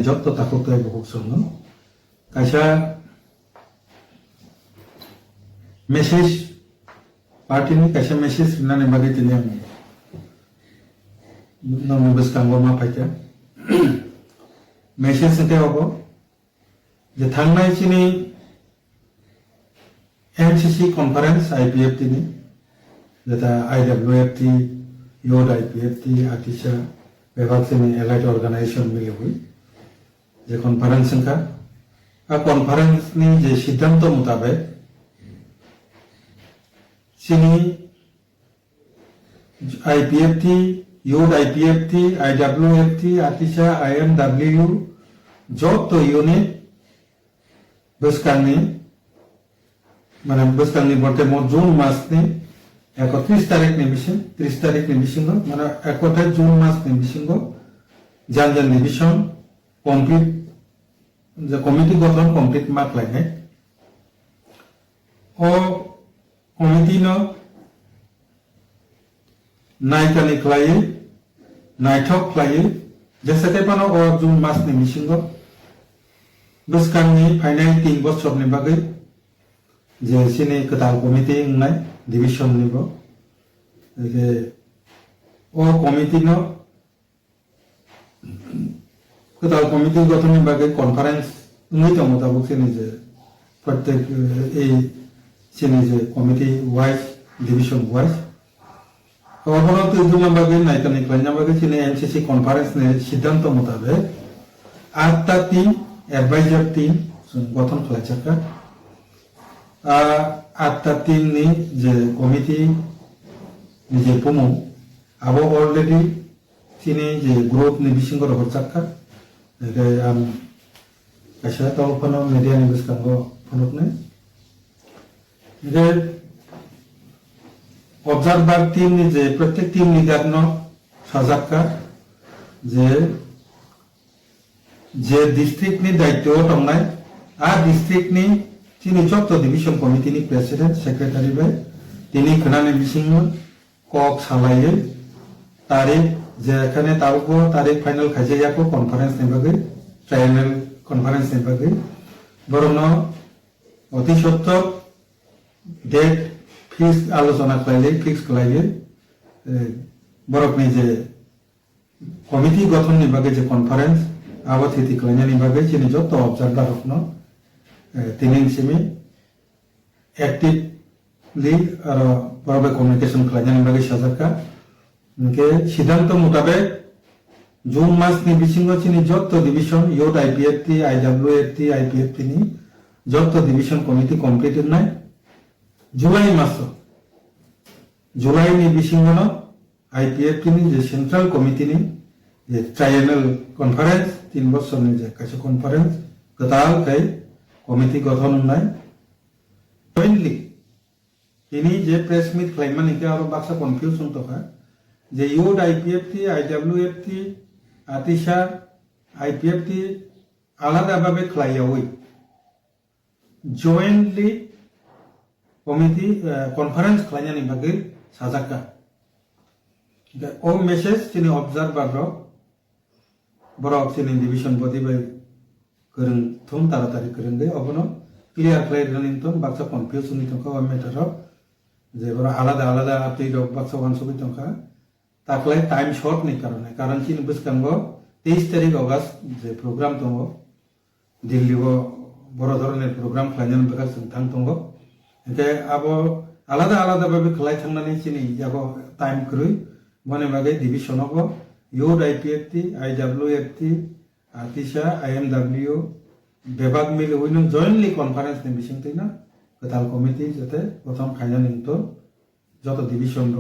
jot to takut tay bukuk sungno kaisa message party ni kaisa message nane bagi tiniam no mubes kanggo ma paita message sente obo je thangnai chini MCC conference IPFT ni jeta IWFT Yod IPFT Atisha Bevaksin Allied Organization मिले हुई जे conference का आ conference ने जे सिद्धांत मुताबिक सिनी IPFT Yod IPFT IWFT Atisha IMW job to unit बसकांनी মানে বসকাংনি বলতে June মাস নি 31 তারিখ নিবিশন 30 তারিখ নিবিশন মানে 1 জুন মাস নিবিশন জানজান নিবিশন কমপ্লিট যে কমিটি গঠন কমপ্লিট মার্ক লাগে ও কমিটি ন নাইকানি ক্লাই নাইঠক ক্লাই যেসাতে পানো ও জুন মাস নিবিশন বসকাংনি ফাইনাল 3 বছর नि बागै जे सिनी कताल कमिटी उन्नाय डिविजन निबो जे ओ कमिटी नो कताल कमिटी गठननि बागै कॉन्फ्रेंस उन्नाय तमताबक सिनी जे प्रत्येक ए सिनी जे कमिटी वाइज डिविजन वाइज ओहनो तो जुमा बागै नायकानि क्लाइना बागै सिनी एमसीसी कॉन्फ्रेंस ने सिद्धांत मुताबिक 8टा टीम एडवाइजर टीम गठन खालायजाखा आठटा टीम नि जे कमिटी नि जे पुमु आबो अलरेडी सिनी जे ग्रुप नि बिसिंग रो हरजाखा जे आम कासा तो फनो मीडिया नि बिसकांगो फनकने जे ऑब्जर्वर टीम नि जे प्रत्येक टीम लीडर नो साजाखा जे डिस्ट्रिक्ट नि दायित्व दंनाय आ डिस्ट्रिक्ट नि তিনি যত ডিভিশন কমিটি নি প্রেসিডেন্ট সেক্রেটারি বাই তিনি খনানে বিসিং কক সালাইয়ে তারিখ যে এখানে তারপর তারিখ ফাইনাল খাইজায়াকো কনফারেন্স নেবাগে ট্রায়াল কনফারেন্স নেবাগে বরং অতি সত্তর ডেট ফিক্স আলোচনা করাইলে ফিক্স করাইলে বরকনি যে কমিটি গঠন নিবাগে যে কনফারেন্স আবস্থিতি করাইনা নিবাগে তিনি যত অবজারভার হকনো तीन सिमी एक्टिवली और बराबर कम्युनिकेशन खालामनायनि बागै साजाखा उनके सिद्धांत मुताबिक जून मास नि बिसिङाव सिनि जत डिविजन योड आईपीएफटी आईडब्ल्यूएफटी आईपीएफटी नि जत डिविजन कमिटी कमप्लीट होनाय जुलाई नि बिसिङाव आईपीएफटी नि जे सेंट्रल कमिटी नि जे ट्रायेनल कॉन्फ्रेंस 3 बছरनि जे कासे कॉन्फ्रेंस गताल kai कमिटी गठन होनाय जॉइंटली इनी जे प्रेस मीट खालामनानै के आरो बाक्सा कन्फ्यूजन तका जे योड आईपीएफटी आईडब्ल्यूएफटी आतिशा आईपीएफटी आलादा भाबे खालायावै जॉइंटली कमिटी कॉन्फ्रेंस खालामनानै बागै साजाखा ओ मेसेज तिनि ऑब्जर्वर रो बरक तिनि डिविजन बडी बाय गोरों थुम तारातारि गोरों गए अबनो क्लियर खालामनानै थुम बाक्सा कन्फ्यूजन नि तका मेटार जे बरा आलादा आलादा अपडेट बाक्सा वानसबि तका ताकलाय टाइम शॉर्ट नि कारण चिन बसकांगो 23 तारिख अगस्त जे प्रोग्राम दङ दिल्ली वो बड़ धरনের प्रोग्राम खालामनानै बागा जों थां दङ एके आबो आलादा आलादा भाबे खालाय थांनानै चिनि याबो टाइम करुय बने बागै डिविजनावबो योड आईपीएफटी आईडब्ल्यूएफटी आतिशा आईएमडब्ल्यू बेबाग मिले हुई जॉइंटली कॉन्फ्रेंस ने बिसिंग तैना कताल कमिटी जते प्रथम खायना निंतो जत डिविजन